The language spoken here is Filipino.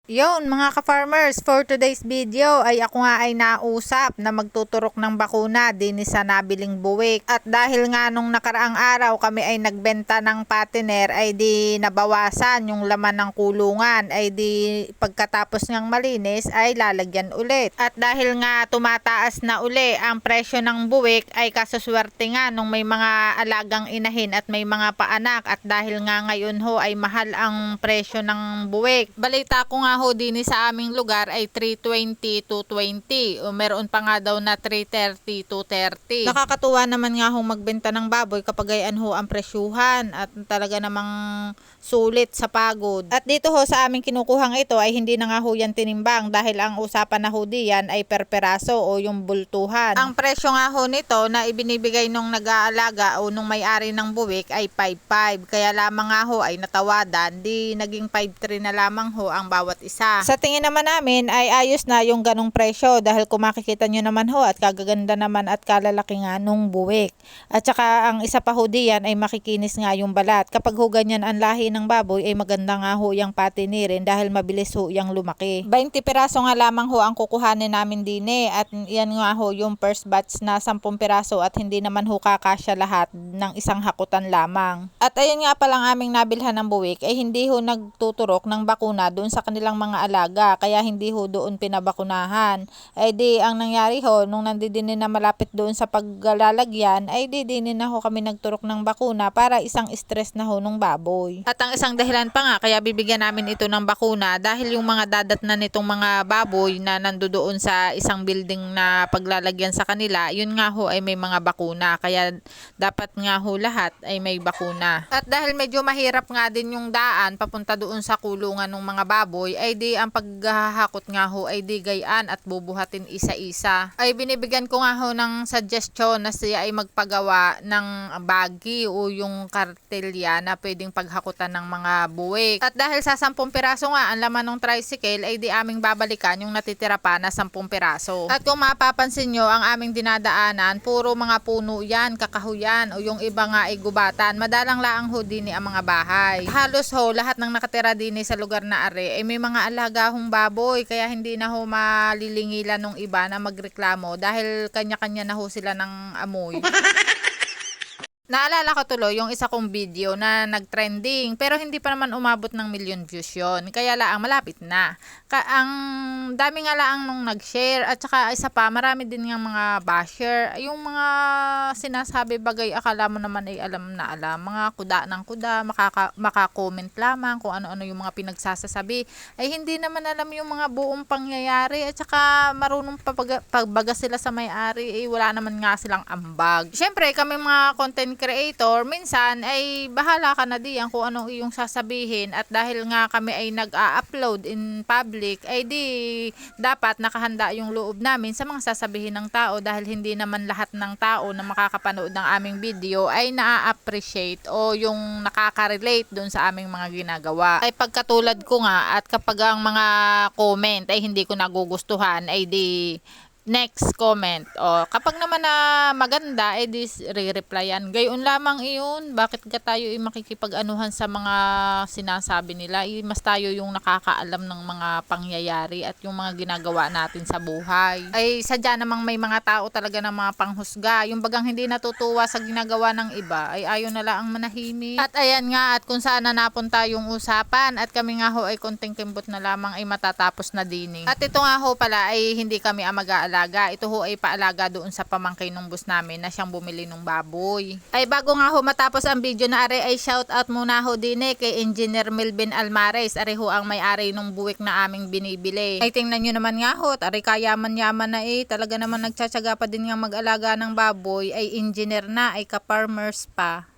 Yon mga ka-farmers, for today's video ay ako nga ay nausap na magtuturok ng bakuna din sa nabiling buwik. At dahil nga nung nakaraang araw kami ay nagbenta ng patiner ay di nabawasan yung laman ng kulungan, ay di pagkatapos ngang malinis ay lalagyan ulit. At dahil nga tumataas na uli ang presyo ng buwik ay kasuswerte nga nung may mga alagang inahin at may mga paanak, at dahil nga ngayon ho ay mahal ang presyo ng buwik. Balita ko nga ho din sa aming lugar ay 320 to 20 o meron pa nga daw na 330 to 30. Nakakatuwa naman nga ho magbenta ng baboy kapag ayan ho ang presyuhan at talaga namang sulit sa pagod. At dito ho sa aming kinukuhang ito ay hindi na nga ho yan tinimbang dahil ang usapan na ho diyan ay per peraso o yung bultuhan. Ang presyo nga ho nito na ibinibigay nung nag-aalaga o nung may-ari ng buwik ay 5.5, kaya lamang nga ho ay natawadan, di naging 5.3 na lamang ho ang bawat isa. Sa tingin naman namin ay ayos na yung ganong presyo dahil kung makikita nyo naman ho at kagaganda naman at kalalaki nga nung buwik. At saka ang isa pa ho diyan ay makikinis nga yung balat. Kapag ho ganyan ang lahi ng baboy ay maganda nga ho yung patinirin dahil mabilis ho yung lumaki. 20 piraso nga lamang ho ang kukuhanin namin dine at yan nga ho yung first batch na 10 piraso at hindi naman ho kakasya lahat ng isang hakutan lamang. At ayun nga palang aming nabilhan ng buwik ay hindi ho nagtuturok ng bakuna doon sa kanilang mga alaga, kaya hindi ho doon pinabakunahan. Ay di ang nangyari ho nung nandidinin na malapit doon sa paglalagyan ay di dinin na ho kami nagturok ng bakuna para isang stress na ho nung baboy. At ang isang dahilan pa nga kaya bibigyan namin ito ng bakuna dahil yung mga dadatnan nitong mga baboy na nandoon sa isang building na paglalagyan sa kanila, yun nga ho ay may mga bakuna, kaya dapat nga ho lahat ay may bakuna. At dahil medyo mahirap nga din yung daan papunta doon sa kulungan ng mga baboy ay di ang paghahakot nga ho ay di gayaan at bubuhatin isa-isa. Ay binibigyan ko nga ho ng suggestion na siya ay magpagawa ng bagi o yung kartelya na pwedeng paghakutan ng mga buwik. At dahil sa 10 piraso nga ang laman ng tricycle ay di aming babalikan yung natitira pa na 10 piraso. At kung mapapansin nyo ang aming dinadaanan puro mga puno yan, kakahuyan o yung iba nga ay gubatan. Madalang laang ho din ang mga bahay. Halos ho lahat ng nakatira din sa lugar na are ay may mga alagahong baboy, kaya hindi na ho malilingilan ng iba na magreklamo dahil kanya-kanya na ho sila ng amoy. Naalala ko tuloy yung isa kong video na nag-trending pero hindi pa naman umabot ng million views yun. Kaya laang malapit na. Ang dami nga laang nung nag-share at saka isa pa marami din ng mga basher. Yung mga sinasabi bagay akala mo naman ay alam na alam. Mga kuda ng kuda, maka-comment lamang kung ano-ano yung mga pinagsasasabi. Ay hindi naman alam yung mga buong pangyayari at saka marunong pagbaga sila sa may-ari. Eh, wala naman nga silang ambag. Siyempre kami mga content creator, minsan ay bahala ka na diyan kung anong iyong sasabihin, at dahil nga kami ay nag-a-upload in public ay di dapat nakahanda yung loob namin sa mga sasabihin ng tao dahil hindi naman lahat ng tao na makakapanood ng aming video ay na-appreciate o yung nakaka-relate dun sa aming mga ginagawa. Ay pagkatulad ko nga, at kapag ang mga comment ay hindi ko nagugustuhan ay di next comment. O kapag naman na maganda, eh di re-replyan. Gayon lamang iyon. Bakit ka tayo makikipag-anuhan sa mga sinasabi nila? Mas tayo yung nakakaalam ng mga pangyayari at yung mga ginagawa natin sa buhay. Ay sadya namang may mga tao talaga ng mga panghusga. Yung bagang hindi natutuwa sa ginagawa ng iba, ay ayaw na lang manahimik. At ayan nga, at kung saan na napunta yung usapan, at kami nga ho ay konting kimbot na lamang ay matatapos na dining. At ito nga ho pala ay hindi kami ang mag-aalaga. Ito ho ay paalaga doon sa pamangkin ng boss namin na siyang bumili ng baboy. Ay bago nga ho matapos ang video na are ay shout out muna ho din kay Engineer Melvin Almares. Are ho ang may-ari ng buwik na aming binibili. Ay tingnan nyo naman nga ho, are kayaman-yaman na talaga naman nagtsatsaga pa din nga mag-alaga ng baboy, ay engineer na, ay ka-farmers pa.